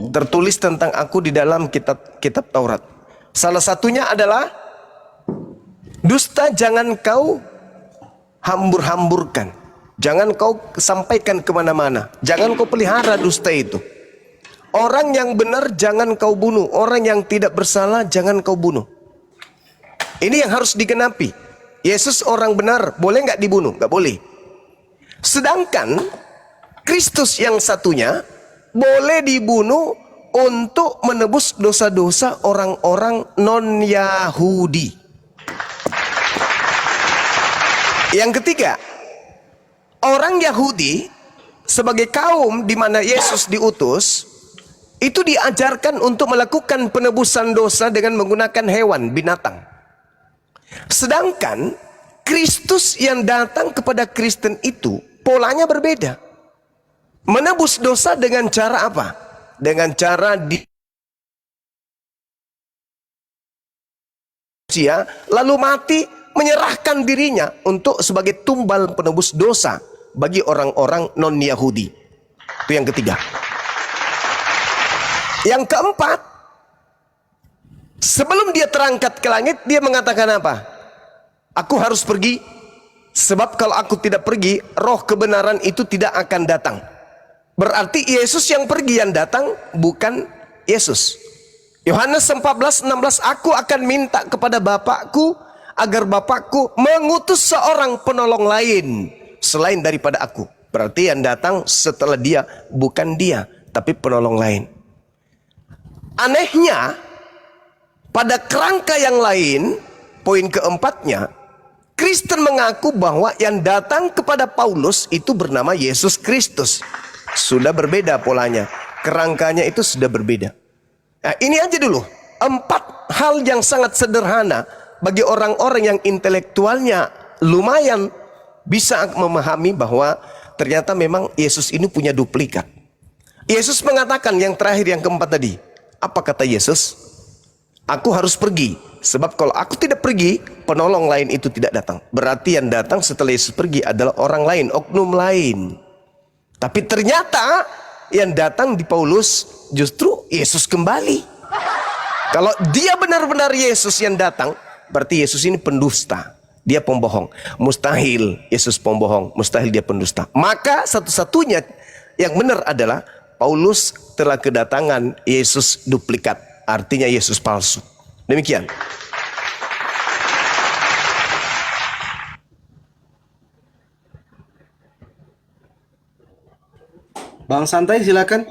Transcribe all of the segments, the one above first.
Tertulis tentang aku di dalam kitab Taurat. Salah satunya adalah dusta jangan kau hambur-hamburkan. Jangan kau sampaikan kemana-mana. Jangan kau pelihara dusta itu. Orang yang benar jangan kau bunuh. Orang yang tidak bersalah jangan kau bunuh. Ini yang harus digenapi. Yesus orang benar, boleh nggak dibunuh? Nggak boleh. Sedangkan Kristus yang satunya boleh dibunuh untuk menebus dosa-dosa orang-orang non-Yahudi. Yang ketiga, orang Yahudi sebagai kaum di mana Yesus diutus, itu diajarkan untuk melakukan penebusan dosa dengan menggunakan hewan, binatang. Sedangkan Kristus yang datang kepada Kristen itu polanya berbeda. Menebus dosa dengan cara apa? Dengan cara lalu mati, menyerahkan dirinya untuk sebagai tumbal penebus dosa bagi orang-orang non-Yahudi. Itu yang ketiga. Yang keempat, sebelum dia terangkat ke langit, dia mengatakan apa? Aku harus pergi, sebab kalau aku tidak pergi, roh kebenaran itu tidak akan datang. Berarti Yesus yang pergi, yang datang bukan Yesus. Yohanes 14:16, aku akan minta kepada Bapakku agar Bapakku mengutus seorang penolong lain selain daripada aku. Berarti yang datang setelah dia bukan dia, tapi penolong lain. Anehnya, pada kerangka yang lain, poin keempatnya, Kristen mengaku bahwa yang datang kepada Paulus itu bernama Yesus Kristus. Sudah berbeda polanya. Kerangkanya itu sudah berbeda. Nah, ini aja dulu. 4 hal yang sangat sederhana bagi orang-orang yang intelektualnya lumayan bisa memahami bahwa ternyata memang Yesus ini punya duplikat. Yesus mengatakan yang terakhir, yang keempat tadi. Apa kata Yesus? Aku harus pergi. Sebab kalau aku tidak pergi, penolong lain itu tidak datang. Berarti yang datang setelah Yesus pergi adalah orang lain, oknum lain. Tapi ternyata yang datang di Paulus justru Yesus kembali. Kalau dia benar-benar Yesus yang datang, berarti Yesus ini pendusta. Dia pembohong. Mustahil Yesus pembohong, mustahil dia pendusta. Maka satu-satunya yang benar adalah Paulus telah kedatangan Yesus duplikat. Artinya Yesus palsu. Demikian. Bang Santai silakan.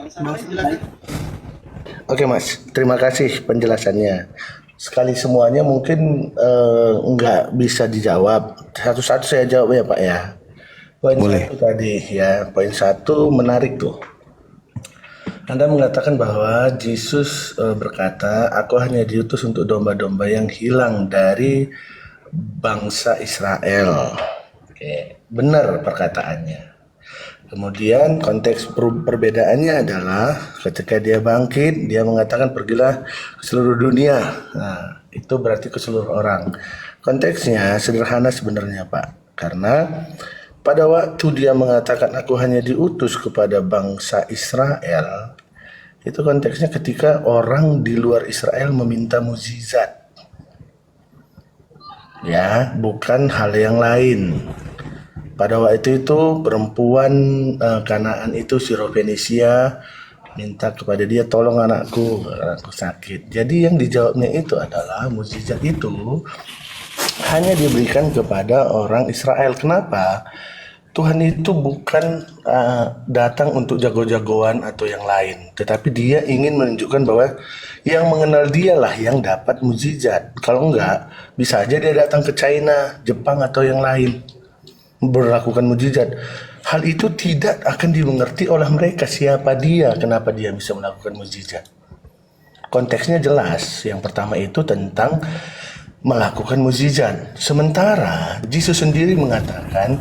Oke Mas, terima kasih penjelasannya. Sekali semuanya mungkin nggak bisa dijawab. Satu-satu saya jawab ya Pak ya. Poin Boleh. satu tadi ya, poin satu menarik tuh. Anda mengatakan bahwa Yesus berkata, aku hanya diutus untuk domba-domba yang hilang dari bangsa Israel. Oke, benar perkataannya. Kemudian konteks perbedaannya adalah ketika dia bangkit, dia mengatakan pergilah ke seluruh dunia. Nah, itu berarti ke seluruh orang. Konteksnya sederhana sebenarnya Pak. Karena pada waktu dia mengatakan aku hanya diutus kepada bangsa Israel, itu konteksnya ketika orang di luar Israel meminta mukjizat. Ya, bukan hal yang lain. Pada waktu itu perempuan Kanaan itu Sirofenisia minta kepada dia, tolong anakku sakit. Jadi yang dijawabnya itu adalah mukjizat itu hanya diberikan kepada orang Israel. Kenapa? Tuhan itu bukan datang untuk jago-jagoan atau yang lain, tetapi dia ingin menunjukkan bahwa yang mengenal dialah yang dapat mukjizat. Kalau enggak, bisa aja dia datang ke China, Jepang atau yang lain berlakukan mukjizat. Hal itu tidak akan dimengerti oleh mereka siapa dia, kenapa dia bisa melakukan mukjizat. Konteksnya jelas. Yang pertama itu tentang melakukan mukjizat. Sementara Yesus sendiri mengatakan,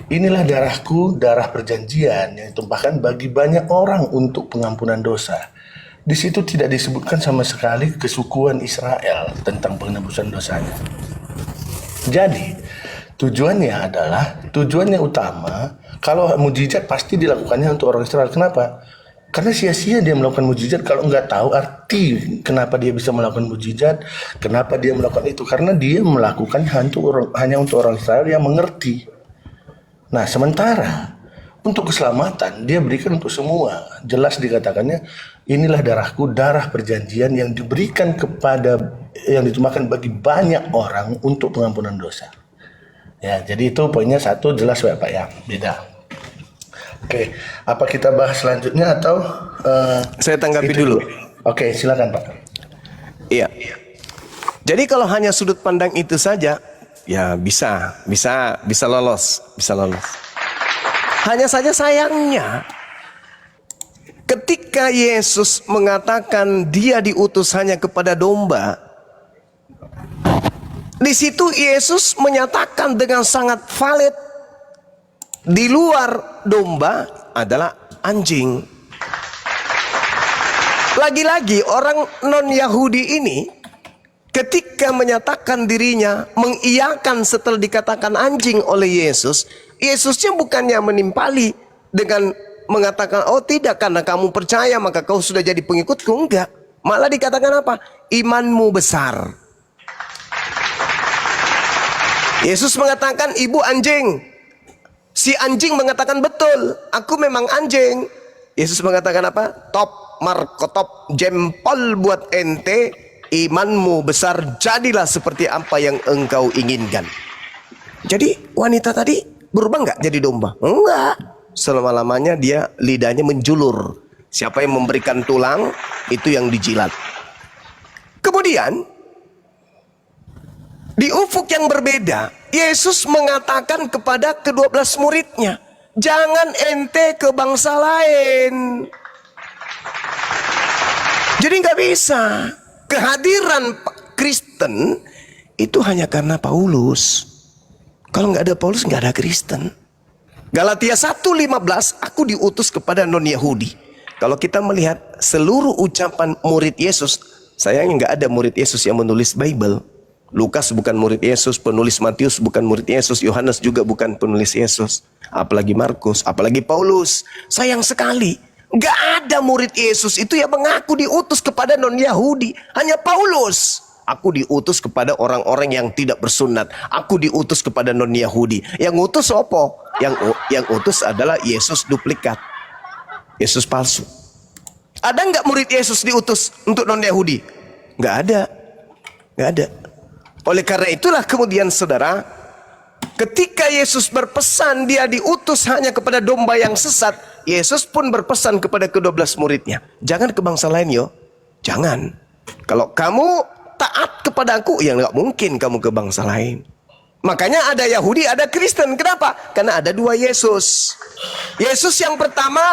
inilah darahku, darah perjanjian yang ditumpahkan bagi banyak orang untuk pengampunan dosa. Di situ tidak disebutkan sama sekali kesukuan Israel tentang penebusan dosanya. Jadi tujuannya utama, kalau mukjizat pasti dilakukannya untuk orang Israel. Kenapa? Karena sia-sia dia melakukan mujizat kalau nggak tahu arti kenapa dia bisa melakukan mujizat, kenapa dia melakukan itu. Karena dia melakukan hanya untuk orang Israel yang mengerti. Nah, sementara untuk keselamatan dia berikan untuk semua. Jelas dikatakannya, inilah darahku, darah perjanjian yang diberikan yang ditumpahkan bagi banyak orang untuk pengampunan dosa. Ya, jadi itu poinnya satu, jelas ya Pak ya, beda. Oke, apa kita bahas selanjutnya atau Saya tanggapi itu dulu. Oke, silakan Pak. Iya. Jadi kalau hanya sudut pandang itu saja, ya bisa lolos. Hanya saja sayangnya, ketika Yesus mengatakan dia diutus hanya kepada domba, di situ Yesus menyatakan dengan sangat valid, di luar domba adalah anjing. Lagi-lagi orang non-Yahudi ini ketika menyatakan dirinya mengiyakan setelah dikatakan anjing oleh Yesus, Yesusnya bukannya menimpali dengan mengatakan, oh tidak, karena kamu percaya maka kau sudah jadi pengikutku. Enggak, malah dikatakan apa? Imanmu besar. Yesus mengatakan ibu anjing. Si anjing mengatakan betul, aku memang anjing. Yesus mengatakan apa? Top markotop, jempol buat ente, imanmu besar, jadilah seperti apa yang engkau inginkan. Jadi wanita tadi berubah nggak jadi domba? Enggak. Selama-lamanya dia lidahnya menjulur. Siapa yang memberikan tulang, itu yang dijilat. Kemudian di ufuk yang berbeda, Yesus mengatakan kepada ke-12 muridnya, jangan ente ke bangsa lain. Jadi nggak bisa. Kehadiran Kristen itu hanya karena Paulus. Kalau nggak ada Paulus, nggak ada Kristen. Galatia 1:15, aku diutus kepada non-Yahudi. Kalau kita melihat seluruh ucapan murid Yesus, sayangnya nggak ada murid Yesus yang menulis Bible. Lukas bukan murid Yesus, penulis Matius bukan murid Yesus, Yohanes juga bukan penulis Yesus, apalagi Markus, apalagi Paulus. Sayang sekali, nggak ada murid Yesus itu yang mengaku diutus kepada non-Yahudi. Hanya Paulus, aku diutus kepada orang-orang yang tidak bersunat, aku diutus kepada non-Yahudi. Yang utus apa? Yang utus adalah Yesus duplikat, Yesus palsu. Ada nggak murid Yesus diutus untuk non-Yahudi? Nggak ada, nggak ada. Oleh karena itulah kemudian saudara, ketika Yesus berpesan dia diutus hanya kepada domba yang sesat, Yesus pun berpesan kepada ke-12 muridnya, jangan ke bangsa lain yo, jangan. Kalau kamu taat kepada aku, ya nggak mungkin kamu ke bangsa lain. Makanya ada Yahudi, ada Kristen. Kenapa? Karena ada dua Yesus. Yesus yang pertama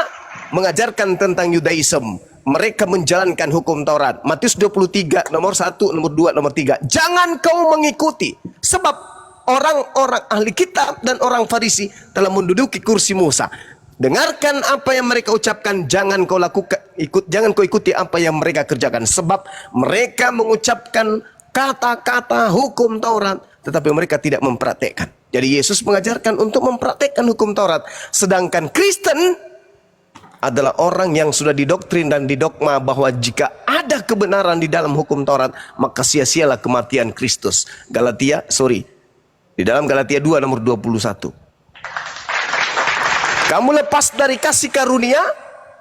mengajarkan tentang Yudaism. Mereka menjalankan hukum Taurat. Matius 23, nomor 1, nomor 2, nomor 3. Jangan kau mengikuti. Sebab orang-orang ahli kitab dan orang Farisi telah menduduki kursi Musa. Dengarkan apa yang mereka ucapkan. Jangan kau ikuti apa yang mereka kerjakan. Sebab mereka mengucapkan kata-kata hukum Taurat, tetapi mereka tidak mempraktekkan. Jadi Yesus mengajarkan untuk mempraktekkan hukum Taurat. Sedangkan Kristen adalah orang yang sudah didoktrin dan didogma bahwa jika ada kebenaran di dalam hukum Taurat, maka sia-sialah kematian Kristus. Di dalam Galatia 2 nomor 21. Kamu lepas dari kasih karunia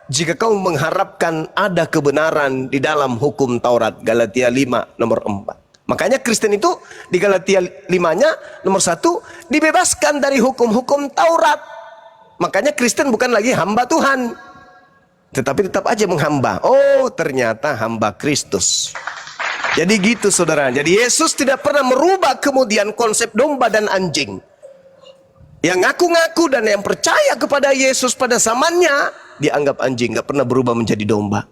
jika kamu mengharapkan ada kebenaran di dalam hukum Taurat. Galatia 5 nomor 4. Makanya Kristen itu di Galatia 5-nya nomor 1 dibebaskan dari hukum-hukum Taurat. Makanya Kristen bukan lagi hamba Tuhan, tetapi tetap aja menghamba. Oh, ternyata hamba Kristus. Jadi gitu saudara. Jadi Yesus tidak pernah merubah kemudian konsep domba dan anjing. Yang ngaku-ngaku dan yang percaya kepada Yesus pada zamannya dianggap anjing, gak pernah berubah menjadi domba.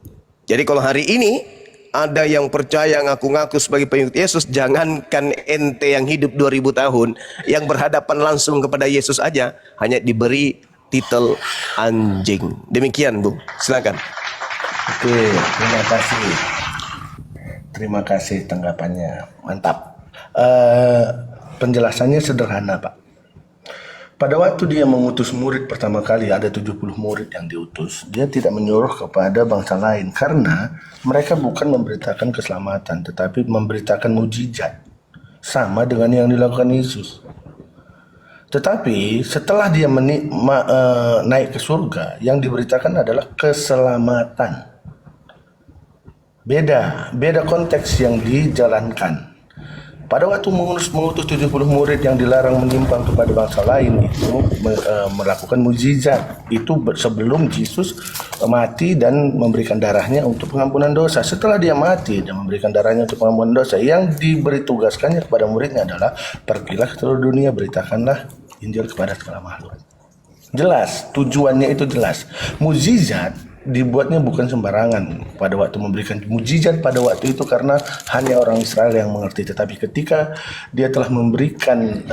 Jadi kalau hari ini ada yang percaya ngaku-ngaku sebagai pengikut Yesus, jangankan ente yang hidup 2000 tahun, yang berhadapan langsung kepada Yesus aja hanya diberi titel anjing. Demikian Bu, silakan. Oke, terima kasih tanggapannya, mantap. Penjelasannya sederhana Pak. Pada waktu dia mengutus murid pertama kali, ada 70 murid yang diutus. Dia tidak menyuruh kepada bangsa lain karena mereka bukan memberitakan keselamatan, tetapi memberitakan mujizat. Sama dengan yang dilakukan Yesus. Tetapi setelah dia naik ke surga, yang diberitakan adalah keselamatan. Beda konteks yang dijalankan. Pada waktu mengutus 70 murid yang dilarang menyimpang kepada bangsa lain itu melakukan mukjizat. Itu sebelum Yesus mati dan memberikan darahnya untuk pengampunan dosa. Setelah dia mati dan memberikan darahnya untuk pengampunan dosa, yang diberi tugaskannya kepada muridnya adalah pergilah ke seluruh dunia, beritakanlah Injil kepada segala makhluk. Jelas, tujuannya itu jelas. Mukjizat dibuatnya bukan sembarangan pada waktu memberikan mukjizat pada waktu itu karena hanya orang Israel yang mengerti, tetapi ketika dia telah memberikan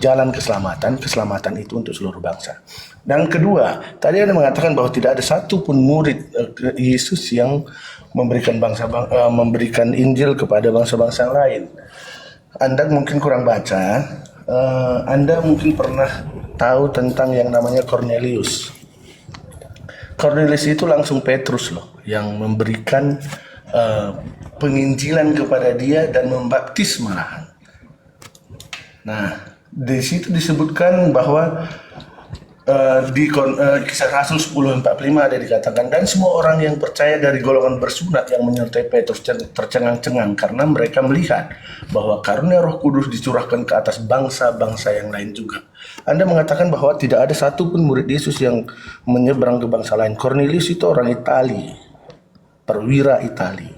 jalan keselamatan itu untuk seluruh bangsa. Dan kedua, tadi Anda mengatakan bahwa tidak ada satu pun murid Yesus yang memberikan Injil kepada bangsa-bangsa lain. Anda mungkin kurang baca, Anda mungkin pernah tahu tentang yang namanya Cornelius. Cornelius itu langsung Petrus loh yang memberikan penginjilan kepada dia dan membaptis malahan. Nah, di situ disebutkan bahwa di Kisah Rasul 10:45 ada dikatakan, dan semua orang yang percaya dari golongan bersunat yang menyertai Petrus tercengang-cengang karena mereka melihat bahwa karunia Roh Kudus dicurahkan ke atas bangsa-bangsa yang lain juga. Anda mengatakan bahwa tidak ada satu pun murid Yesus yang menyeberang ke bangsa lain. Cornelius itu orang Itali, perwira Itali,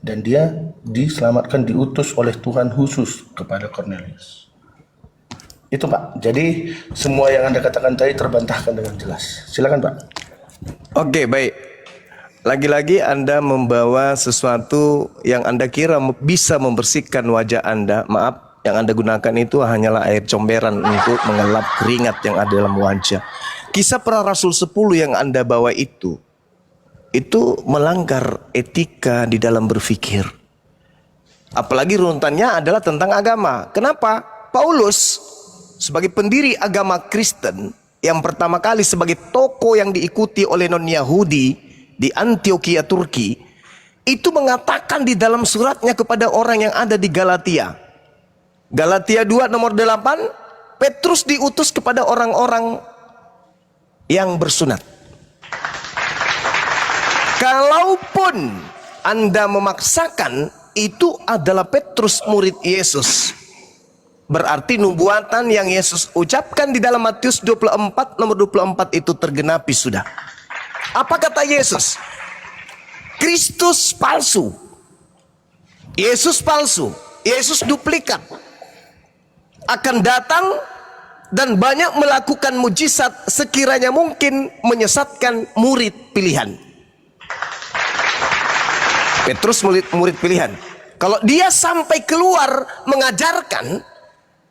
dan dia diselamatkan, diutus oleh Tuhan khusus kepada Cornelius. Itu Pak. Jadi semua yang Anda katakan tadi terbantahkan dengan jelas. Silakan Pak. Oke, baik. Lagi-lagi Anda membawa sesuatu yang Anda kira bisa membersihkan wajah Anda. Maaf, yang Anda gunakan itu hanyalah air comberan untuk mengelap keringat yang ada dalam wajah. Kisah Para Rasul 10 yang Anda bawa itu melanggar etika di dalam berpikir. Apalagi runtutannya adalah tentang agama. Kenapa? Paulus sebagai pendiri agama Kristen yang pertama kali sebagai tokoh yang diikuti oleh non-Yahudi di Antioquia, Turki, itu mengatakan di dalam suratnya kepada orang yang ada di Galatia. Galatia 2 nomor 8, Petrus diutus kepada orang-orang yang bersunat. Kalaupun Anda memaksakan itu adalah Petrus murid Yesus, berarti nubuatan yang Yesus ucapkan di dalam Matius 24 nomor 24 itu tergenapi sudah. Apa kata Yesus? Kristus palsu. Yesus palsu. Yesus duplikat. Akan datang dan banyak melakukan mujizat sekiranya mungkin menyesatkan murid pilihan. Petrus murid pilihan. Kalau dia sampai keluar mengajarkan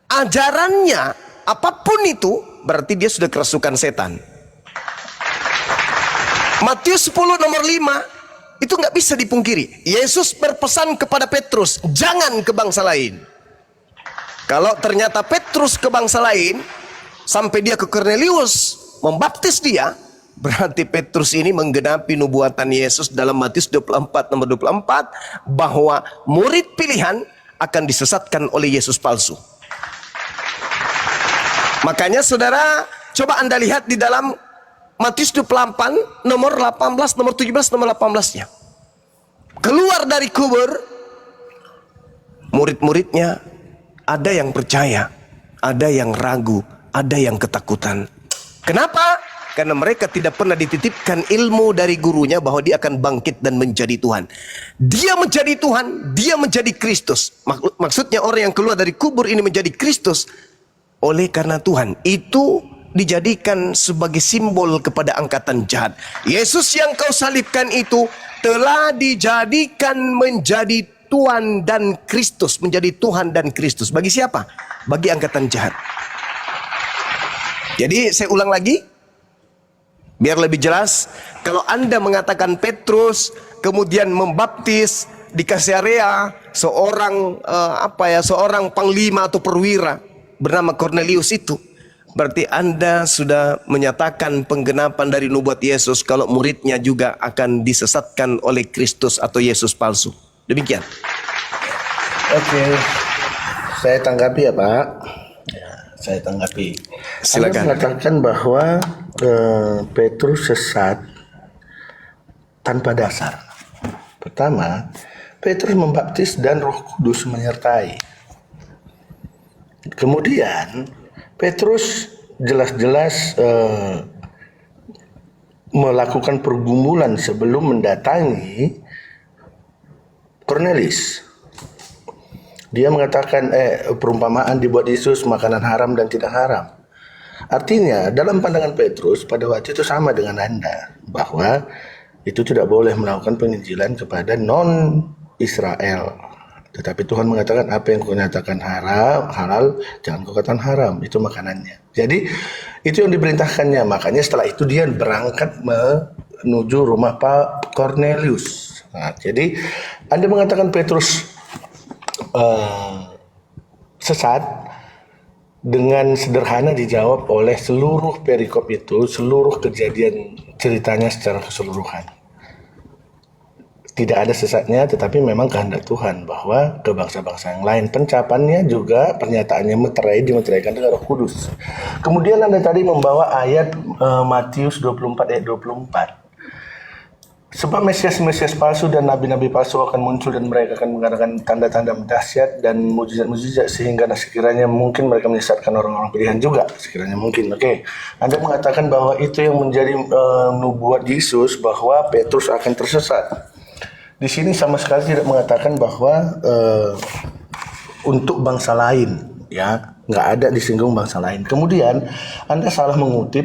ajarannya apapun itu, berarti dia sudah kerasukan setan. Matius 10 nomor 5 itu nggak bisa dipungkiri. Yesus berpesan kepada Petrus, jangan ke bangsa lain. Kalau ternyata Petrus ke bangsa lain sampai dia ke Cornelius membaptis dia, berarti Petrus ini menggenapi nubuatan Yesus dalam Matius 24 nomor 24 bahwa murid pilihan akan disesatkan oleh Yesus palsu. Makanya saudara, coba Anda lihat di dalam Matius 28 nomor 18, nomor 17, nomor 18-nya. Keluar dari kubur, murid-muridnya ada yang percaya, ada yang ragu, ada yang ketakutan. Kenapa? Karena mereka tidak pernah dititipkan ilmu dari gurunya bahwa dia akan bangkit dan menjadi Tuhan. Dia menjadi Tuhan, dia menjadi Kristus. Maksudnya orang yang keluar dari kubur ini menjadi Kristus. Oleh karena Tuhan itu dijadikan sebagai simbol kepada angkatan jahat. Yesus yang kau salibkan itu telah dijadikan menjadi Tuhan dan Kristus. Menjadi Tuhan dan Kristus. Bagi siapa? Bagi angkatan jahat. Jadi saya ulang lagi, biar lebih jelas. Kalau Anda mengatakan Petrus kemudian membaptis di Kaisarea seorang seorang panglima atau perwira bernama Cornelius itu, Berarti Anda sudah menyatakan penggenapan dari nubuat Yesus kalau muridnya juga akan disesatkan oleh Kristus atau Yesus palsu. Demikian. Oke, saya tanggapi ya Pak. Ya, saya tanggapi. Silakan. Anda mengatakan bahwa Petrus sesat tanpa dasar. Pertama, Petrus membaptis dan Roh Kudus menyertai. Kemudian Petrus jelas-jelas melakukan pergumulan sebelum mendatangi Cornelius. Dia mengatakan perumpamaan dibuat Yesus makanan haram dan tidak haram. Artinya dalam pandangan Petrus pada waktu itu sama dengan Anda, bahwa itu tidak boleh melakukan penginjilan kepada non-Israel. Tetapi Tuhan mengatakan apa yang kau nyatakan halal, jangan kau katakan haram, itu makanannya. Jadi itu yang diperintahkannya. Makanya setelah itu dia berangkat menuju rumah Pak Cornelius. Nah, jadi Anda mengatakan Petrus sesat, dengan sederhana dijawab oleh seluruh perikop itu, seluruh kejadian ceritanya secara keseluruhan. Tidak ada sesatnya, tetapi memang kehendak Tuhan bahwa ke bangsa-bangsa yang lain. Pencapannya juga pernyataannya dimeteraikan dengan Roh Kudus. Kemudian Anda tadi membawa ayat Matius 24 ayat 24. Sebab Mesias-Mesias palsu dan nabi-nabi palsu akan muncul dan mereka akan mengadakan tanda-tanda dahsyat dan mujizat-mujizat sehingga sekiranya mungkin mereka menyesatkan orang-orang pilihan juga, sekiranya mungkin. Oke. Anda mengatakan bahwa itu yang menjadi nubuat Yesus bahwa Petrus akan tersesat. Di sini sama sekali tidak mengatakan bahwa untuk bangsa lain, ya, nggak ada disinggung bangsa lain. Kemudian Anda salah mengutip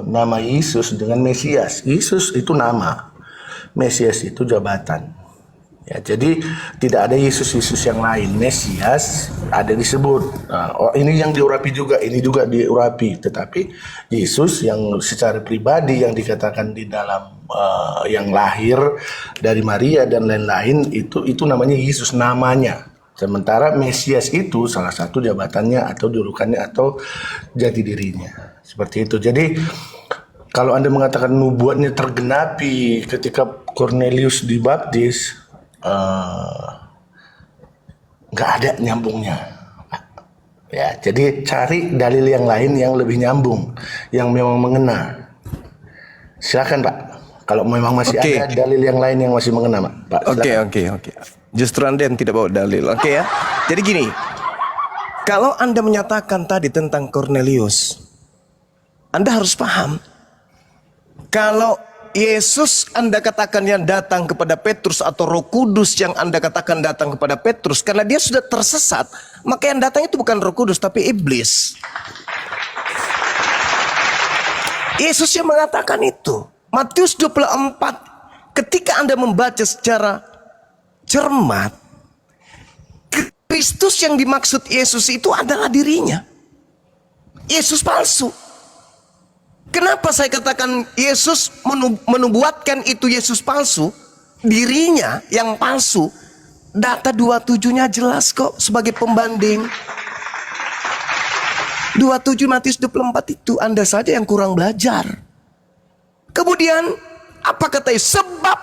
nama Yesus dengan Mesias. Yesus itu nama, Mesias itu jabatan. Ya, jadi tidak ada Yesus-Yesus yang lain. Mesias ada disebut. Nah, ini yang diurapi juga, ini juga diurapi. Tetapi Yesus yang secara pribadi yang dikatakan di dalam yang lahir dari Maria dan lain-lain itu namanya Yesus namanya. Sementara Mesias itu salah satu jabatannya atau julukannya atau jati dirinya. Seperti itu. Jadi kalau Anda mengatakan nubuatnya tergenapi ketika Cornelius dibaptis, nggak ada nyambungnya. Ya, jadi cari dalil yang lain yang lebih nyambung, yang memang mengena. Silakan Pak. Kalau memang masih ada dalil yang lain yang masih mengena, Pak. Oke. Justru Anda yang tidak bawa dalil. Oke ya. Jadi gini, kalau Anda menyatakan tadi tentang Cornelius, Anda harus paham kalau Yesus Anda katakan yang datang kepada Petrus atau Roh Kudus yang Anda katakan datang kepada Petrus, karena dia sudah tersesat, maka yang datang itu bukan Roh Kudus tapi iblis. Yesus yang mengatakan itu. Matius 24, ketika Anda membaca secara cermat, Kristus yang dimaksud Yesus itu adalah dirinya. Yesus palsu. Kenapa saya katakan Yesus menubuatkan itu Yesus palsu? Dirinya yang palsu. Data 27-nya jelas kok sebagai pembanding. 27 Matius 24 itu Anda saja yang kurang belajar. Kemudian apa katanya? Sebab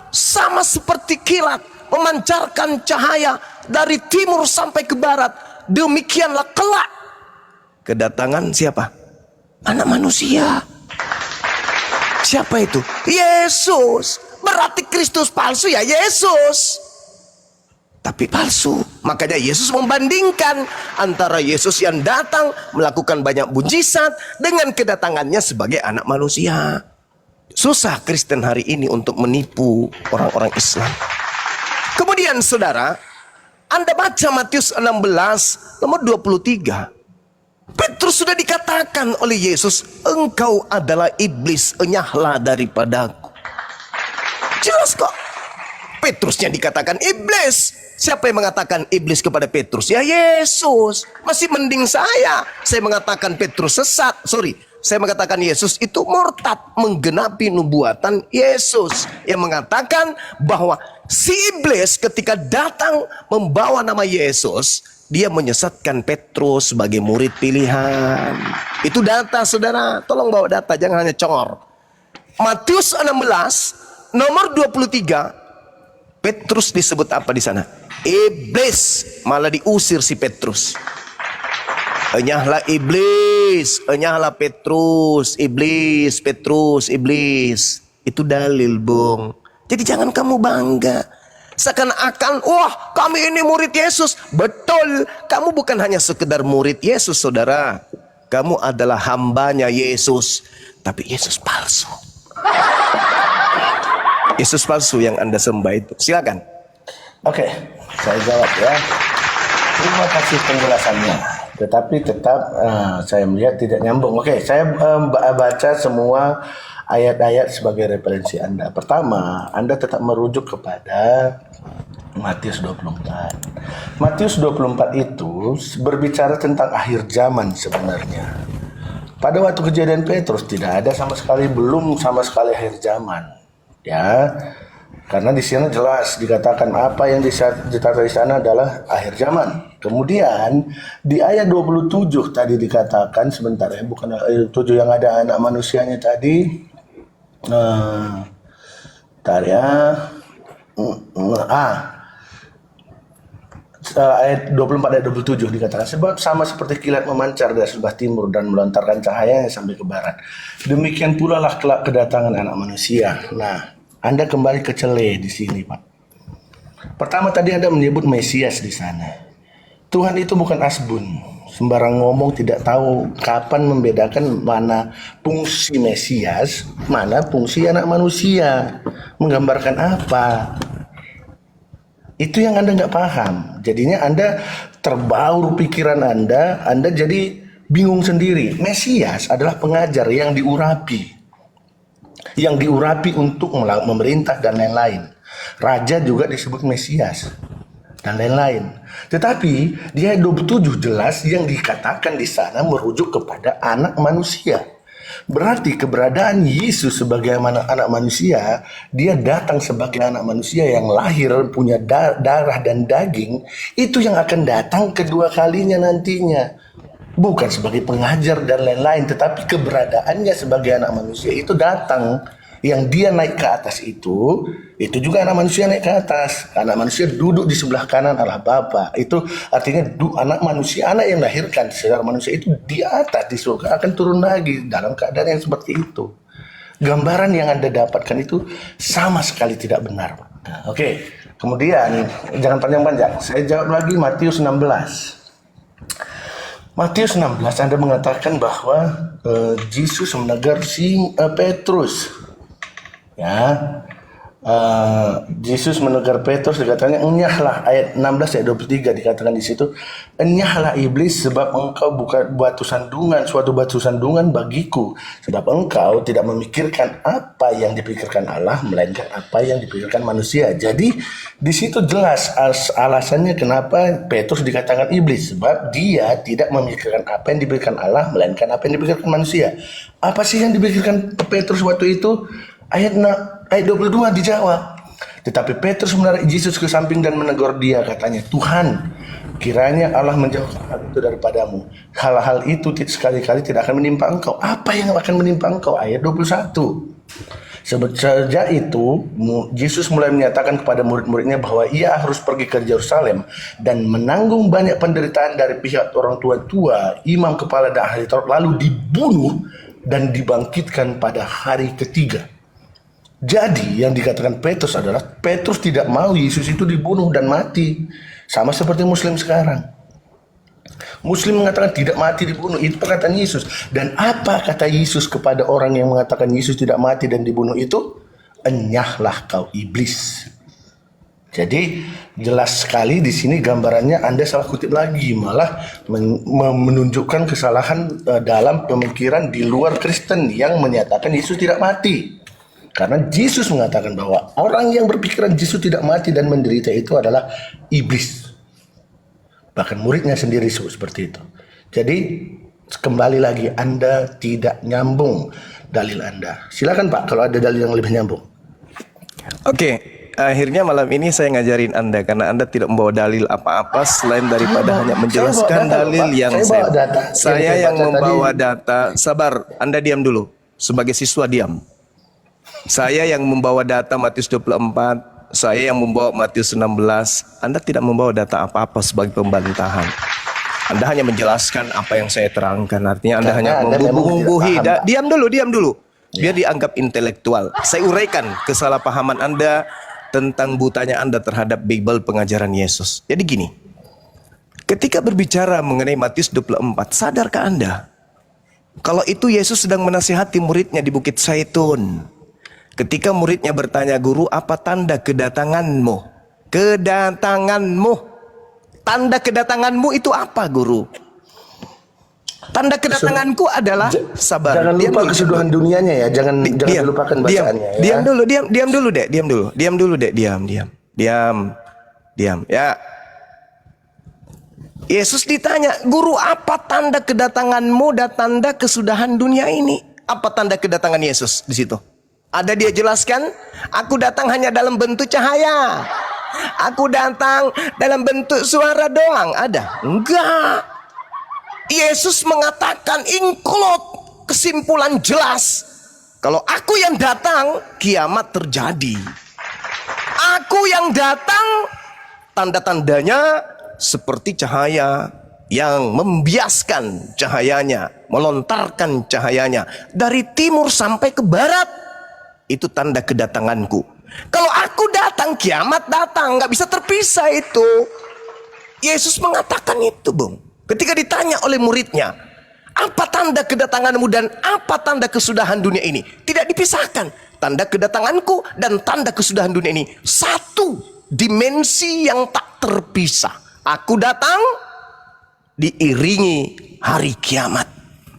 sama seperti kilat memancarkan cahaya dari timur sampai ke barat, demikianlah kelak kedatangan siapa? Anak manusia. Siapa itu? Yesus. Berarti Kristus palsu ya Yesus. Tapi palsu. Makanya Yesus membandingkan antara Yesus yang datang melakukan banyak mujizat dengan kedatangannya sebagai anak manusia. Susah Kristen hari ini untuk menipu orang-orang Islam. Kemudian saudara, Anda baca Matius 16 nomor 23. Petrus sudah dikatakan oleh Yesus, engkau adalah iblis, enyahlah daripadaku. Jelas kok. Petrusnya dikatakan iblis. Siapa yang mengatakan iblis kepada Petrus? Ya Yesus. Masih mending saya mengatakan Petrus sesat. Saya mengatakan Yesus itu murtad, menggenapi nubuatan Yesus yang mengatakan bahwa si iblis ketika datang membawa nama Yesus, dia menyesatkan Petrus sebagai murid pilihan. Itu data, saudara. Tolong bawa data, jangan hanya congor. Matius 16, nomor 23, Petrus disebut apa di sana? Iblis. Malah diusir si Petrus. Enyahlah iblis, enyahlah Petrus, iblis, Petrus, iblis. Itu dalil, Bung. Jadi jangan kamu bangga. Seakan-akan, wah kami ini murid Yesus. Betul, kamu bukan hanya sekedar murid Yesus, saudara. Kamu adalah hambanya Yesus. Tapi Yesus palsu. Yesus palsu yang Anda sembah itu. Silakan. Oke, saya jawab ya. Terima kasih penjelasannya. Tetapi tetap saya melihat tidak nyambung. Oke, saya baca semua ayat-ayat sebagai referensi Anda. Pertama, Anda tetap merujuk kepada Matius 24. Matius 24 itu berbicara tentang akhir zaman sebenarnya. Pada waktu kejadian Petrus tidak ada sama sekali, belum sama sekali akhir zaman. Ya, karena di sana jelas dikatakan apa yang dikatakan di sana adalah akhir zaman. Kemudian di ayat 27 tadi dikatakan, sebentar ya, bukan ayat 7 yang ada anak manusianya tadi. Bentar ya. Ayat 24 ayat 27 dikatakan, sebab sama seperti kilat memancar dari sebelah timur dan melontarkan cahayanya sampai ke barat, demikian pula lah kelak kedatangan anak manusia. Nah, Anda kembali ke cele di sini, Pak. Pertama tadi Anda menyebut Mesias di sana. Tuhan itu bukan asbun, sembarang ngomong, tidak tahu kapan membedakan mana fungsi Mesias, mana fungsi anak manusia, menggambarkan apa. Itu yang Anda nggak paham. Jadinya Anda terbaur pikiran Anda jadi bingung sendiri. Mesias adalah pengajar yang diurapi. Yang diurapi untuk memerintah dan lain-lain. Raja juga disebut Mesias dan lain-lain. Tetapi di ayat 27 jelas yang dikatakan di sana merujuk kepada anak manusia. Berarti keberadaan Yesus sebagai anak manusia, dia datang sebagai anak manusia yang lahir, punya darah dan daging, itu yang akan datang kedua kalinya nantinya. Bukan sebagai pengajar dan lain-lain, tetapi keberadaannya sebagai anak manusia itu datang. Yang dia naik ke atas itu juga anak manusia naik ke atas. Anak manusia duduk di sebelah kanan Allah Bapa. Itu artinya anak manusia, anak yang lahirkan secara manusia itu di atas di surga akan turun lagi dalam keadaan yang seperti itu. Gambaran yang Anda dapatkan itu sama sekali tidak benar, Pak. Nah, oke. Kemudian jangan panjang-panjang. Saya jawab lagi Matius 16. Matius 16 Anda mengatakan bahwa Yesus menegur si Petrus. Ya, Yesus menegur Petrus, dikatakannya enyahlah, ayat 16 ayat 23 dikatakan di situ, enyahlah iblis, sebab engkau bukan suatu batu sandungan bagiku, sebab engkau tidak memikirkan apa yang dipikirkan Allah, melainkan apa yang dipikirkan manusia. Jadi di situ jelas alasannya kenapa Petrus dikatakan iblis, sebab dia tidak memikirkan apa yang dipikirkan Allah, melainkan apa yang dipikirkan manusia. Apa sih yang dipikirkan Petrus waktu itu? Ayat 22 dijawab. Tetapi Petrus menarik Yesus ke samping dan menegur dia, katanya, Tuhan, kiranya Allah menjauhkan hal itu daripadamu. Hal-hal itu sekali-kali tidak akan menimpa engkau. Apa yang akan menimpa engkau? Ayat 21. Sejak itu Yesus mulai menyatakan kepada murid-muridnya bahwa ia harus pergi ke Yerusalem dan menanggung banyak penderitaan dari pihak orang tua, imam kepala dan ahli Taurat, lalu dibunuh dan dibangkitkan pada hari ketiga. Jadi yang dikatakan Petrus adalah Petrus tidak mau Yesus itu dibunuh dan mati. Sama seperti Muslim sekarang. Muslim mengatakan tidak mati dibunuh. Itu perkataan Yesus. Dan apa kata Yesus kepada orang yang mengatakan Yesus tidak mati dan dibunuh itu? Enyahlah kau iblis. Jadi jelas sekali di sini gambarannya Anda salah kutip lagi, malah menunjukkan kesalahan dalam pemikiran di luar Kristen yang menyatakan Yesus tidak mati. Karena Yesus mengatakan bahwa orang yang berpikiran Yesus tidak mati dan menderita itu adalah iblis. Bahkan muridnya sendiri seperti itu. Jadi kembali lagi Anda tidak nyambung dalil Anda. Silakan Pak kalau ada dalil yang lebih nyambung. Oke, akhirnya malam ini saya ngajarin Anda karena Anda tidak membawa dalil apa-apa selain daripada hanya menjelaskan dalil yang saya yang membawa data. Sabar, Anda diam dulu. Sebagai siswa diam. Saya yang membawa data Matius 24, saya yang membawa Matius 16. Anda tidak membawa data apa-apa sebagai pembantahan. Anda hanya menjelaskan apa yang saya terangkan. Artinya Anda hanya membubuhi. Diam dulu. Biar dianggap intelektual. Saya uraikan kesalahpahaman Anda tentang butanya Anda terhadap Bible pengajaran Yesus. Jadi gini, ketika berbicara mengenai Matius 24, sadarkah Anda kalau itu Yesus sedang menasihati muridnya di Bukit Zaitun? Ketika muridnya bertanya, "Guru, apa tanda kedatanganmu?" Kedatanganmu. Tanda kedatanganmu itu apa, Guru? Tanda kedatanganku adalah sabar. Jangan lupa keseluruhan dunianya ya. Jangan lupakan bacaannya ya. Diam dulu, Dek. Diam. Ya. Yesus ditanya, "Guru, apa tanda kedatanganmu dan tanda kesudahan dunia ini?" Apa tanda kedatangan Yesus di situ? Ada dia jelaskan, "Aku datang hanya dalam bentuk cahaya. Aku datang dalam bentuk suara doang." Ada? Enggak. Yesus mengatakan include kesimpulan jelas. Kalau aku yang datang, kiamat terjadi. Aku yang datang, tanda-tandanya seperti cahaya yang membiaskan cahayanya, melontarkan cahayanya dari timur sampai ke barat. Itu tanda kedatanganku. Kalau aku datang, kiamat datang. Gak bisa terpisah itu. Yesus mengatakan itu, Bung. Ketika ditanya oleh muridnya, apa tanda kedatanganmu dan apa tanda kesudahan dunia ini? Tidak dipisahkan. Tanda kedatanganku dan tanda kesudahan dunia ini satu dimensi yang tak terpisah. Aku datang diiringi hari kiamat.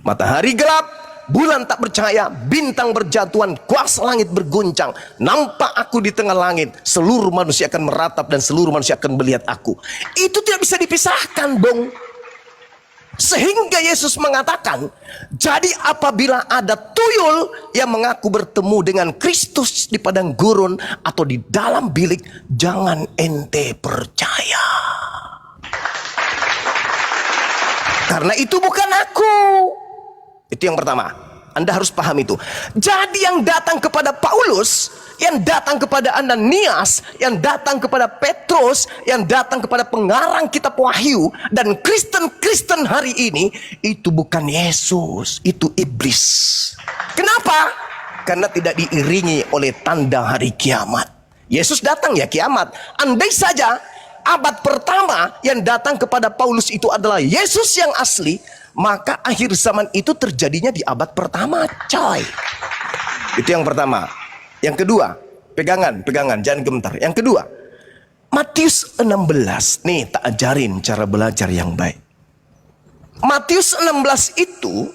Matahari gelap, bulan tak bercahaya, bintang berjatuhan, kuasa langit berguncang. Nampak aku di tengah langit, seluruh manusia akan meratap dan seluruh manusia akan melihat aku. Itu tidak bisa dipisahkan, Bung. Sehingga Yesus mengatakan, jadi apabila ada tuyul yang mengaku bertemu dengan Kristus di padang gurun atau di dalam bilik, jangan ente percaya. Karena itu bukan aku. Itu yang pertama. Anda harus paham itu. Jadi yang datang kepada Paulus, yang datang kepada Ananias, yang datang kepada Petrus, yang datang kepada pengarang kitab Wahyu, dan Kristen hari ini, itu bukan Yesus, itu iblis. Kenapa? Karena tidak diiringi oleh tanda hari kiamat. Yesus datang ya kiamat. Andai saja abad pertama yang datang kepada Paulus itu adalah Yesus yang asli, maka akhir zaman itu terjadinya di abad pertama, coy. Itu yang pertama. Yang kedua, pegangan, jangan gemetar. Yang kedua, Matius 16. Nih, tak ajarin cara belajar yang baik. Matius 16 itu,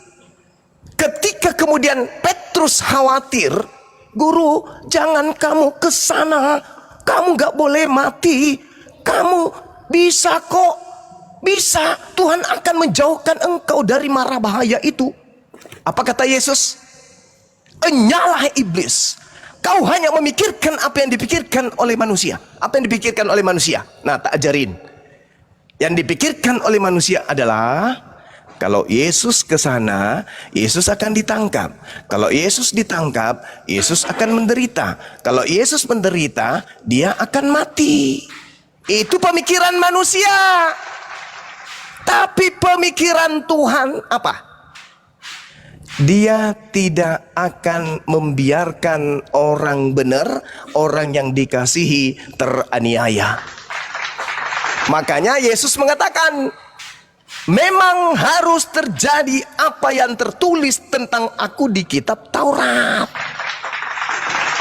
ketika kemudian Petrus khawatir, "Guru, jangan kamu ke sana. Kamu gak boleh mati. Kamu bisa kok. Bisa. Tuhan akan menjauhkan engkau dari mara bahaya itu." Apa kata Yesus? "Enyalah iblis. Kau hanya memikirkan apa yang dipikirkan oleh manusia." Apa yang dipikirkan oleh manusia? Nah, tak ajarin. Yang dipikirkan oleh manusia adalah, kalau Yesus ke sana, Yesus akan ditangkap. Kalau Yesus ditangkap, Yesus akan menderita. Kalau Yesus menderita, dia akan mati. Itu pemikiran manusia. Tapi pemikiran Tuhan apa? Dia tidak akan membiarkan orang benar, orang yang dikasihi, teraniaya. Makanya Yesus mengatakan, memang harus terjadi apa yang tertulis tentang aku di kitab Taurat.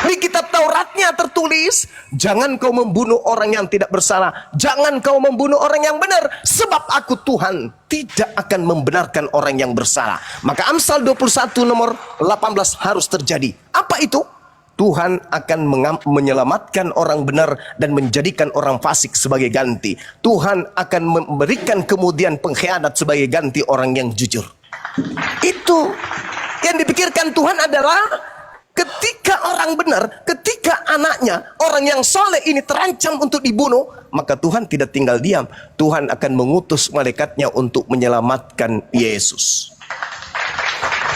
Di kitab Tauratnya tertulis, jangan kau membunuh orang yang tidak bersalah, jangan kau membunuh orang yang benar, sebab aku Tuhan tidak akan membenarkan orang yang bersalah. Maka Amsal 21 nomor 18 harus terjadi. Apa itu? Tuhan akan menyelamatkan orang benar dan menjadikan orang fasik sebagai ganti. Tuhan akan memberikan kemudian pengkhianat sebagai ganti orang yang jujur. Itu yang dipikirkan Tuhan adalah ketika orang benar, ketika anak saatnya orang yang soleh ini terancam untuk dibunuh, maka Tuhan tidak tinggal diam. Tuhan akan mengutus malaikatnya untuk menyelamatkan Yesus.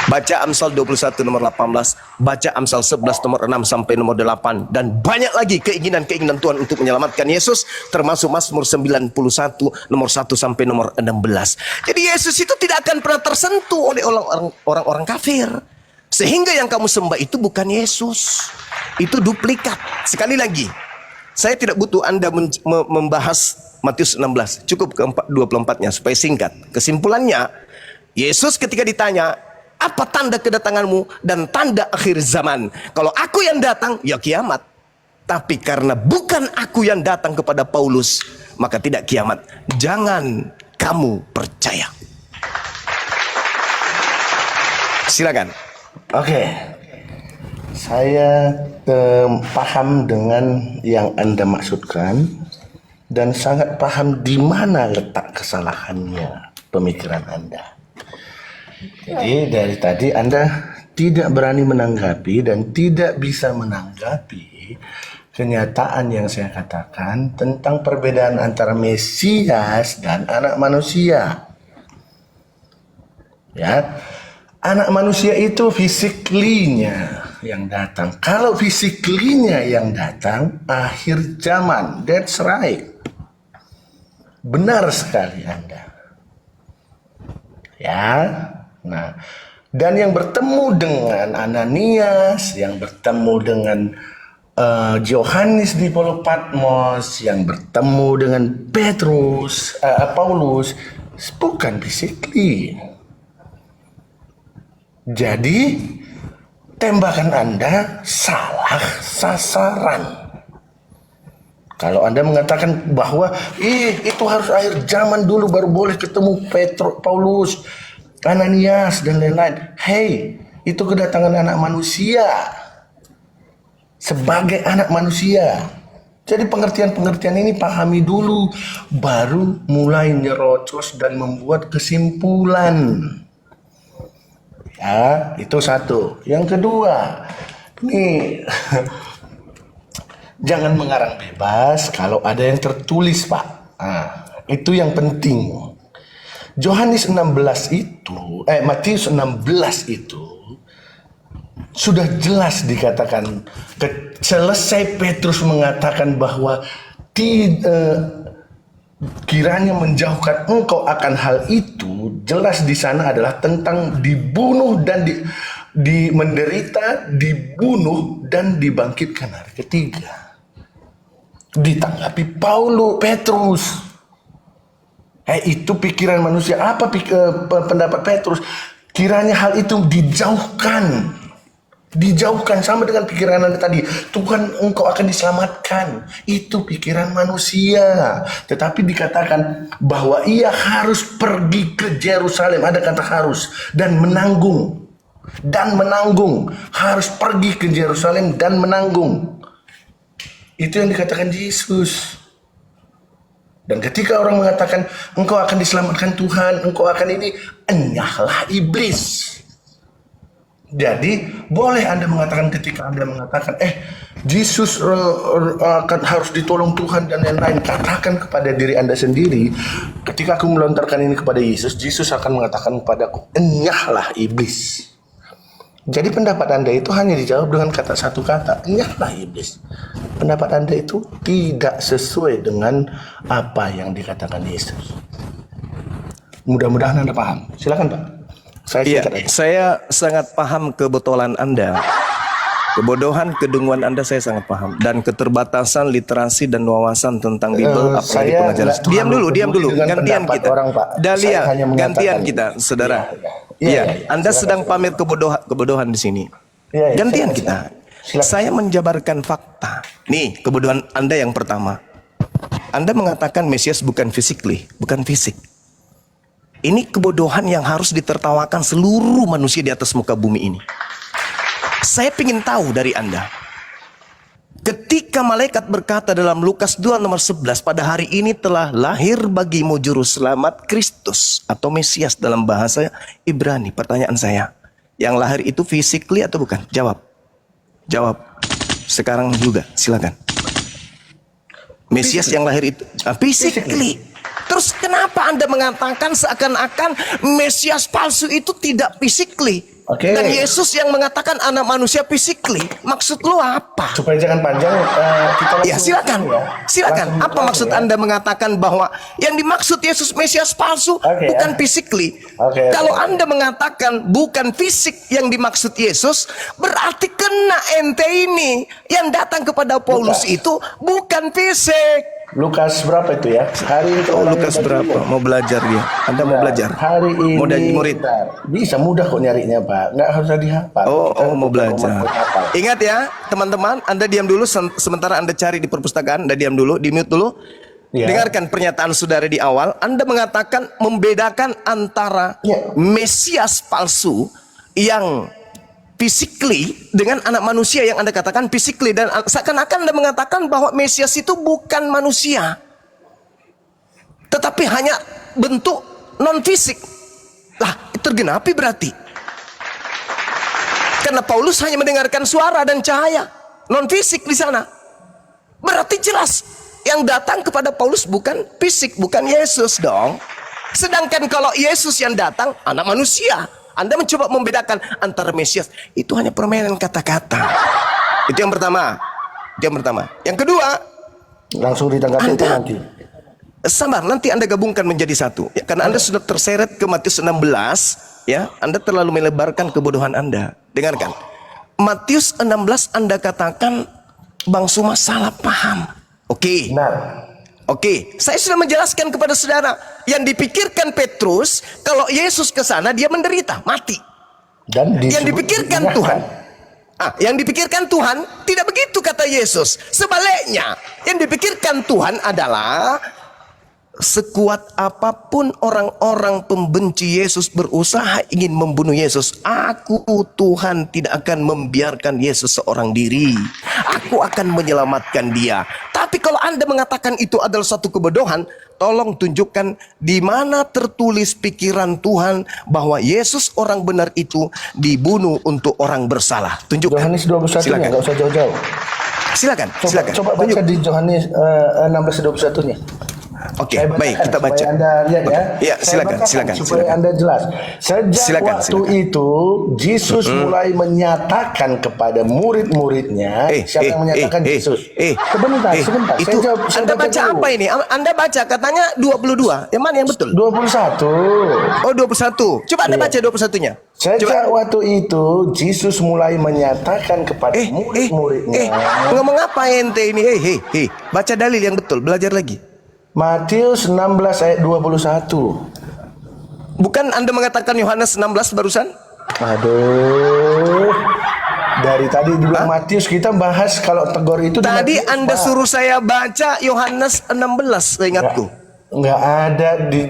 Baca Amsal 21 nomor 18, baca Amsal 11 nomor 6 sampai nomor 8, dan banyak lagi keinginan-keinginan Tuhan untuk menyelamatkan Yesus, termasuk Mazmur 91 nomor 1 sampai nomor 16. Jadi Yesus itu tidak akan pernah tersentuh oleh orang-orang kafir. Sehingga yang kamu sembah itu bukan Yesus, itu duplikat. Sekali lagi, saya tidak butuh Anda membahas Matius 16, cukup ke 24-nya supaya singkat. Kesimpulannya, Yesus ketika ditanya, apa tanda kedatanganmu dan tanda akhir zaman? Kalau aku yang datang, ya kiamat. Tapi karena bukan aku yang datang kepada Paulus, maka tidak kiamat. Jangan kamu percaya. Silakan. Oke, saya paham dengan yang Anda maksudkan dan sangat paham di mana letak kesalahannya pemikiran Anda. Jadi dari tadi Anda tidak berani menanggapi dan tidak bisa menanggapi kenyataan yang saya katakan tentang perbedaan antara Mesias dan anak manusia. Ya, anak manusia itu physically-nya yang datang. Kalau physically-nya yang datang, akhir zaman. That's right. Benar sekali Anda. Ya. Nah, dan yang bertemu dengan Ananias, yang bertemu dengan Yohanes di Pulau Patmos, yang bertemu dengan Paulus, bukan physically. Jadi, tembakan Anda salah sasaran. Kalau Anda mengatakan bahwa itu harus akhir zaman dulu baru boleh ketemu Paulus, Ananias dan lain-lain. Hey, itu kedatangan anak manusia. Sebagai anak manusia. Jadi pengertian-pengertian ini pahami dulu, baru mulai nyerocos dan membuat kesimpulan. Ya, itu satu. Yang kedua, nih jangan mengarang bebas kalau ada yang tertulis, Pak. Nah, itu yang penting. Yohanes 16 itu, Matius 16 itu sudah jelas dikatakan, selesai Petrus mengatakan bahwa kiranya menjauhkan engkau akan hal itu, jelas di sana adalah tentang dibunuh dan menderita, dibunuh dan dibangkitkan hari ketiga. Ditanggapi Petrus. Itu pikiran manusia. Apa pendapat Petrus? Kiranya hal itu dijauhkan. Dijauhkan sama dengan pikiran Anda tadi. Tuhan, engkau akan diselamatkan. Itu pikiran manusia. Tetapi dikatakan bahwa ia harus pergi ke Yerusalem. Ada kata harus. Dan menanggung. Harus pergi ke Yerusalem dan menanggung. Itu yang dikatakan Yesus. Dan ketika orang mengatakan engkau akan diselamatkan Tuhan, engkau akan ini, enyahlah iblis. Jadi boleh Anda mengatakan ketika Anda mengatakan Yesus akan harus ditolong Tuhan dan lain-lain, katakan kepada diri Anda sendiri, ketika aku melontarkan ini kepada Yesus, Yesus akan mengatakan kepadaku, enyahlah iblis. Jadi pendapat Anda itu hanya dijawab dengan satu kata, enyahlah iblis. Pendapat Anda itu tidak sesuai dengan apa yang dikatakan Yesus. Mudah-mudahan Anda paham. Silakan Pak. Saya sangat paham kebotolan Anda. Kebodohan, kedunguan Anda saya sangat paham. Dan keterbatasan literasi dan wawasan tentang Bible, apalagi pengajaran. Diam dulu. Gantian kita. Dahlia, gantian kita, saudara. Iya, Anda sedang pamer kebodohan di sini. Gantian kita. Saya menjabarkan fakta. Nih, kebodohan Anda yang pertama. Anda mengatakan Mesias bukan bukan fisik. Ini kebodohan yang harus ditertawakan seluruh manusia di atas muka bumi ini. Saya ingin tahu dari Anda. Ketika malaikat berkata dalam Lukas 2 nomor 11, pada hari ini telah lahir bagimu juru selamat Kristus atau Mesias dalam bahasa Ibrani. Pertanyaan saya, yang lahir itu physically atau bukan? Jawab. sekarang juga, silakan. Mesias yang lahir itu physically. Terus kenapa Anda mengatakan seakan-akan Mesias palsu itu tidak physically? Oke. Dan Yesus yang mengatakan anak manusia physically, maksud lu apa? Supaya jangan panjang, kita Ya silakan, silakan. Apa maksud Anda mengatakan bahwa yang dimaksud Yesus Mesias palsu bukan physically? Kalau Anda mengatakan bukan fisik yang dimaksud Yesus, berarti kena ente ini yang datang kepada Paulus itu bukan fisik. Lukas berapa itu ya? Hari itu Lukas berapa? Mau belajar dia. Anda mau belajar? Hari ini Mau jadi murid? Bisa mudah kok nyarinya Pak. Nggak harus dihafal. Oh, mau belajar. Ingat ya, teman-teman, Anda diam dulu sementara Anda cari di perpustakaan. Anda diam dulu, di mute dulu. Ya. Dengarkan pernyataan saudara di awal. Anda mengatakan membedakan antara Mesias palsu yang physically dengan anak manusia yang Anda katakan physically, dan seakan-akan Anda mengatakan bahwa Mesias itu bukan manusia, tetapi hanya bentuk non fisik. Lah, tergenapi berarti. Karena Paulus hanya mendengarkan suara dan cahaya non fisik di sana. Berarti jelas yang datang kepada Paulus bukan fisik, bukan Yesus dong. Sedangkan kalau Yesus yang datang anak manusia. Anda mencoba membedakan antara Mesias, itu hanya permainan kata-kata. Itu yang pertama. Itu yang pertama. Yang kedua, langsung ditanggapi itu nanti. Sabar, nanti Anda gabungkan menjadi satu. Ya, karena Anda sudah terseret ke Matius 16, ya, Anda terlalu melebarkan kebodohan Anda. Dengarkan. Matius 16 Anda katakan Bang Suma salah paham. Oke. Benar. Oke, saya sudah menjelaskan kepada saudara. Yang dipikirkan Petrus, kalau Yesus ke sana dia menderita, mati. Dan yang dipikirkan Tuhan, yang dipikirkan Tuhan tidak begitu kata Yesus. Sebaliknya, yang dipikirkan Tuhan adalah sekuat apapun orang-orang pembenci Yesus berusaha ingin membunuh Yesus, aku Tuhan tidak akan membiarkan Yesus seorang diri. Aku akan menyelamatkan dia. Tapi kalau Anda mengatakan itu adalah suatu kebodohan, tolong tunjukkan di mana tertulis pikiran Tuhan bahwa Yesus orang benar itu dibunuh untuk orang bersalah. Tunjukkan. Yohanes 21 nya, nggak usah jauh-jauh. Silakan, silakan. Coba baca di Yohanes 16:21 nya. Oke, baik, kita baca. Supaya Anda lihat ya. Ya, silakan, silakan. Supaya Anda jelas. Sejak waktu silakan. itu, Yesus mulai menyatakan kepada murid-muridnya. Siapa yang menyatakan Yesus? Sebentar. Itu Anda baca apa ini? Anda baca katanya 22. Yang mana yang betul? 21. Oh, 21. Coba Anda baca 21-nya. Sejak waktu itu, Yesus mulai menyatakan kepada murid-muridnya. Ngomong apa ente ini? Baca dalil yang betul, belajar lagi. Matius 16 ayat 21. Bukan Anda mengatakan Yohanes 16 barusan? Aduh. Dari tadi dibilang Matius, kita bahas kalau tegur itu. Tadi Anda suruh saya baca Yohanes 16, seingatku. Enggak ada di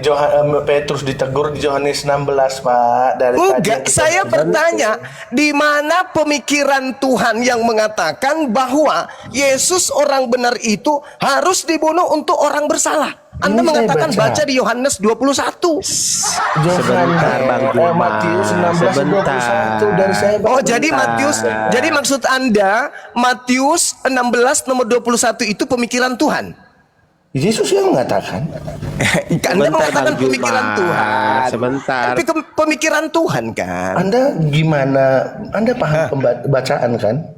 Petrus ditegur di Yohanes 16, Pak. Dari enggak, saya bertanya, di mana pemikiran Tuhan yang mengatakan bahwa Yesus orang benar itu harus dibunuh untuk orang bersalah? Anda mengatakan baca di Yohanes 21. Sebentar Bang Juma. Matius 16 21 dari saya. Oh, jadi Matius, jadi maksud Anda Matius 16 nomor 21 itu pemikiran Tuhan? Yesus yang mengatakan. Anda mengatakan pemikiran Tuhan. Sebentar. Tapi pemikiran Tuhan kan. Anda gimana? Anda paham bacaan kan?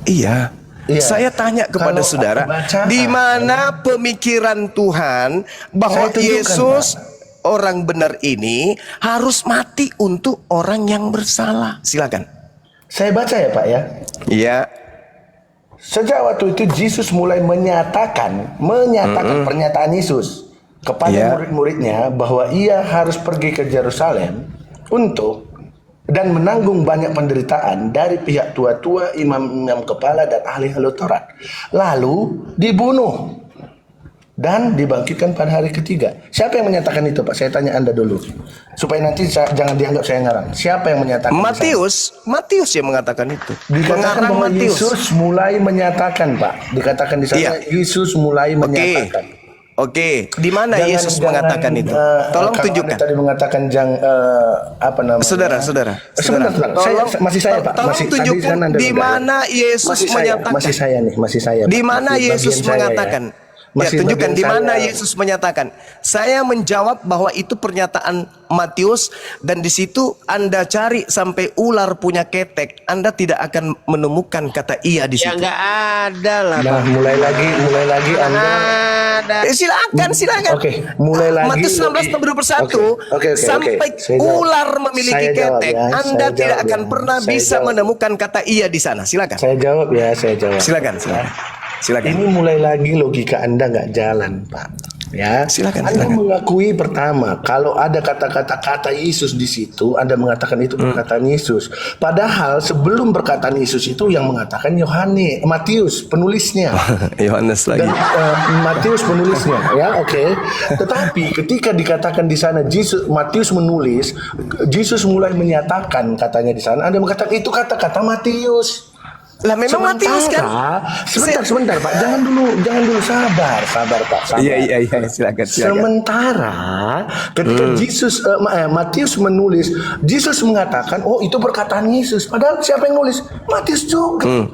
Iya. Saya tanya kepada saudara, di mana pemikiran Tuhan bahwa Yesus orang benar ini harus mati untuk orang yang bersalah? Silakan. Saya baca ya, Pak ya. Iya. Sejak waktu itu Yesus mulai menyatakan pernyataan Yesus kepada murid-muridnya bahwa ia harus pergi ke Yerusalem dan menanggung banyak penderitaan dari pihak tua-tua, imam-imam kepala dan ahli-ahli Taurat. Lalu dibunuh dan dibangkitkan pada hari ketiga. Siapa yang menyatakan itu, Pak? Saya tanya Anda dulu. Supaya nanti jangan dianggap saya ngarang. Siapa yang menyatakan? Matius yang mengatakan itu. Dikatakan bahwa Yesus mulai menyatakan, Pak. Dikatakan di sana Yesus mulai menyatakan. Oke, di mana Yesus mengatakan itu? Tolong kalau tunjukkan. Anda tadi mengatakan apa namanya? Saudara. Sebentar. Masih saya, Pak. Tolong Masih tunjukkan Anda di mana Yesus menyatakan. Masih saya. Di Pak. mana Masih Yesus bagian saya, mengatakan? ya. Ya, Masih tunjukkan bagian di mana saya. Yesus menyatakan. Saya menjawab bahwa itu pernyataan Matius dan di situ Anda cari sampai ular punya ketek, Anda tidak akan menemukan kata iya di Ya situ. nggak ada lah. Nah, mulai lagi Anda. Ada. Silakan. Oke, mulai lagi. Matius 16 nomor 21 Oke. sampai Saya jawab. ular memiliki Saya jawab ketek, ya, Anda saya tidak jawab akan ya. pernah Saya bisa jawab. menemukan kata iya di sana. Silakan. Saya jawab. Silakan. Ini mulai lagi logika Anda nggak jalan, Pak. Ya, Silakan. Anda mengakui pertama kalau ada kata Yesus di situ, Anda mengatakan itu perkataan Yesus. Padahal sebelum perkataan Yesus itu yang mengatakan Matius penulisnya. Yohanes lagi. Dan Matius penulisnya, ya, oke. Tetapi ketika dikatakan di sana Matius menulis, Yesus mulai menyatakan katanya di sana, Anda mengatakan itu kata-kata Matius. Lah memang Matius kan. Sebentar Pak, jangan dulu sabar Pak. Iya, silakan. Sementara ketika Matius menulis, Yesus mengatakan, oh itu perkataan Yesus. Padahal siapa yang nulis? Matius juga.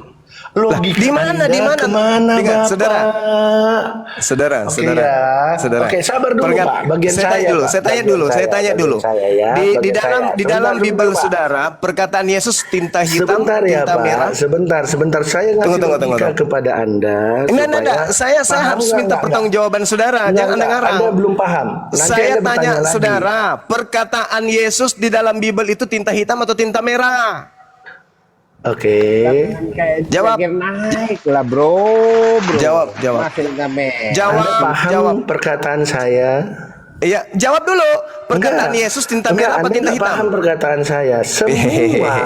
Logika di mana? Kemana, Dengar, Bapak? Saudara. Oke, sabar dulu, Pak. Bagian saya tanya dulu. Ya. Di dalam Bible saudara, perkataan Yesus tinta hitam, tinta merah. Sebentar. Saya ngasih logika kepada Anda. Enggak. Saya harus minta pertanggungjawaban saudara. Jangan Anda ngarang. Anda belum paham. Saya tanya saudara, perkataan Yesus di dalam Bible itu tinta hitam atau tinta merah? Oke. Jawab. Naik lah bro. Jawab. Anda paham perkataan saya? Iya, jawab dulu. Perkataan Yesus tinta merah apa tinta Anda hitam? paham perkataan saya. Semua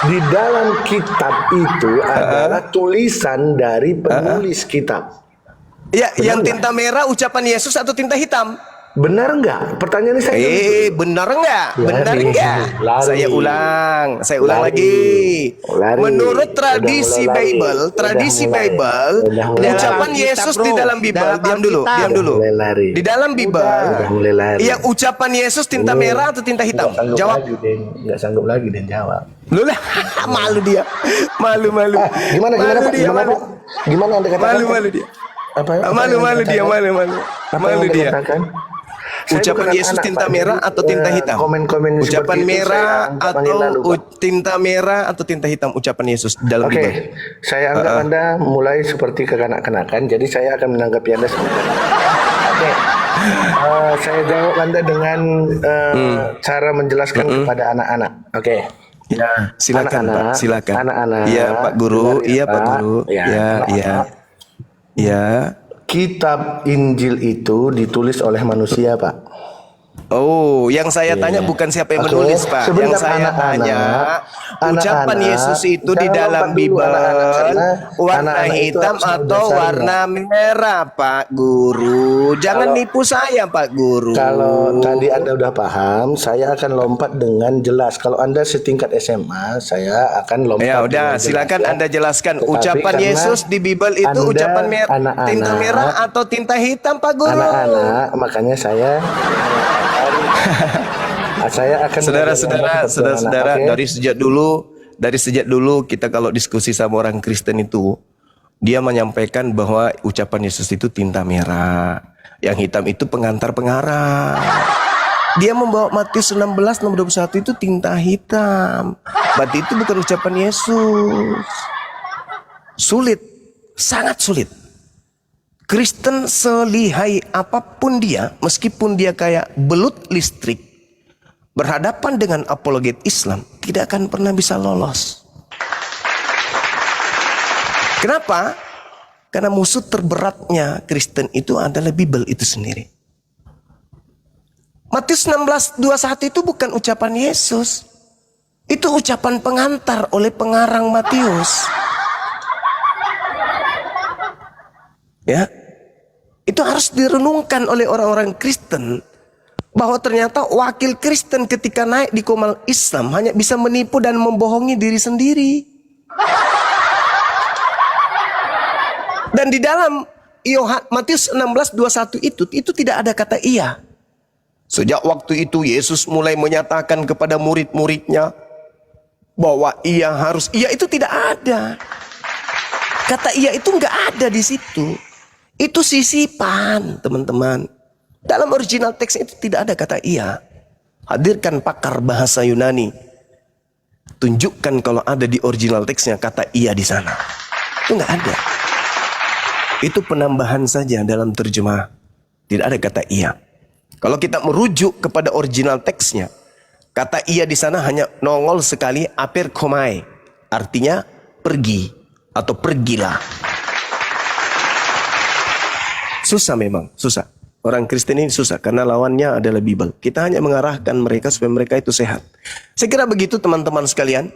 di dalam kitab itu adalah tulisan dari penulis kitab. Ya, yang tinta merah ucapan Yesus atau tinta hitam? Benar enggak? Pertanyaannya saya. Benar enggak? Lari. Saya ulang lagi. Menurut tradisi Bible, ucapan Yesus di dalam Bible, diam dulu. Di dalam Bible, ya ucapan Yesus tinta merah atau tinta hitam? Jawab. Enggak sanggup lagi dan jawab. Lu lah, malu dia. Malu. Gimana Pak? Gimana Anda katakan? Malu dia. Malu dia. Ucapan Yesus tinta merah atau tinta hitam? Ucapan merah atau tinta merah atau tinta hitam ucapan Yesus dalam Bible. Oke, saya anggap Anda mulai seperti kekanak-kanakan, jadi saya akan menanggapi Anda sebentar. Oke, saya jawab Anda dengan cara menjelaskan kepada anak-anak. Oke. Ya, silakan Pak, silakan. Anak-anak. Iya Pak Guru, iya. Kitab Injil itu ditulis oleh manusia, Pak. Oh, yang saya tanya bukan siapa yang menulis, Pak. Yang saya tanya, ucapan Yesus itu di dalam Bible warna hitam atau warna merah, Pak Guru. Jangan nipu saya, Pak Guru. Kalau tadi Anda udah paham, saya akan lompat dengan jelas. Kalau Anda setingkat SMA, saya akan lompat. Ya udah, silakan Anda jelaskan. Ucapan Yesus di Bible itu ucapan tinta merah atau tinta hitam, Pak Guru? Anak-anak, makanya saya akan saudara-saudara, dari sejak dulu kita kalau diskusi sama orang Kristen itu, dia menyampaikan bahwa ucapan Yesus itu tinta merah, yang hitam itu pengantar-pengarang. Dia membawa Matius 16 nomor 21 itu tinta hitam. Berarti itu bukan ucapan Yesus. Sulit, sangat sulit. Kristen selihai apapun dia, meskipun dia kayak belut listrik, berhadapan dengan apologet Islam, tidak akan pernah bisa lolos. Kenapa? Karena musuh terberatnya Kristen itu adalah Bible itu sendiri. Matius 16:21 itu bukan ucapan Yesus. Itu ucapan pengantar oleh pengarang Matius. Ya, itu harus direnungkan oleh orang-orang Kristen bahwa ternyata wakil Kristen ketika naik di komal Islam hanya bisa menipu dan membohongi diri sendiri. Dan di dalam Matius 16:21 itu tidak ada kata iya. Sejak waktu itu Yesus mulai menyatakan kepada murid-muridnya bahwa ia harus, iya itu tidak ada. Kata iya itu nggak ada di situ. Itu sisipan, teman-teman. Dalam original teks itu tidak ada kata iya. Hadirkan pakar bahasa Yunani. Tunjukkan kalau ada di original teksnya kata iya di sana. Itu nggak ada. Itu penambahan saja dalam terjemah. Tidak ada kata iya. Kalau kita merujuk kepada original teksnya, kata iya di sana hanya nongol sekali, aperkomai. Artinya pergi atau pergilah. Susah memang, susah. Orang Kristen ini susah karena lawannya adalah Bible. Kita hanya mengarahkan mereka supaya mereka itu sehat. Saya kira begitu teman-teman sekalian.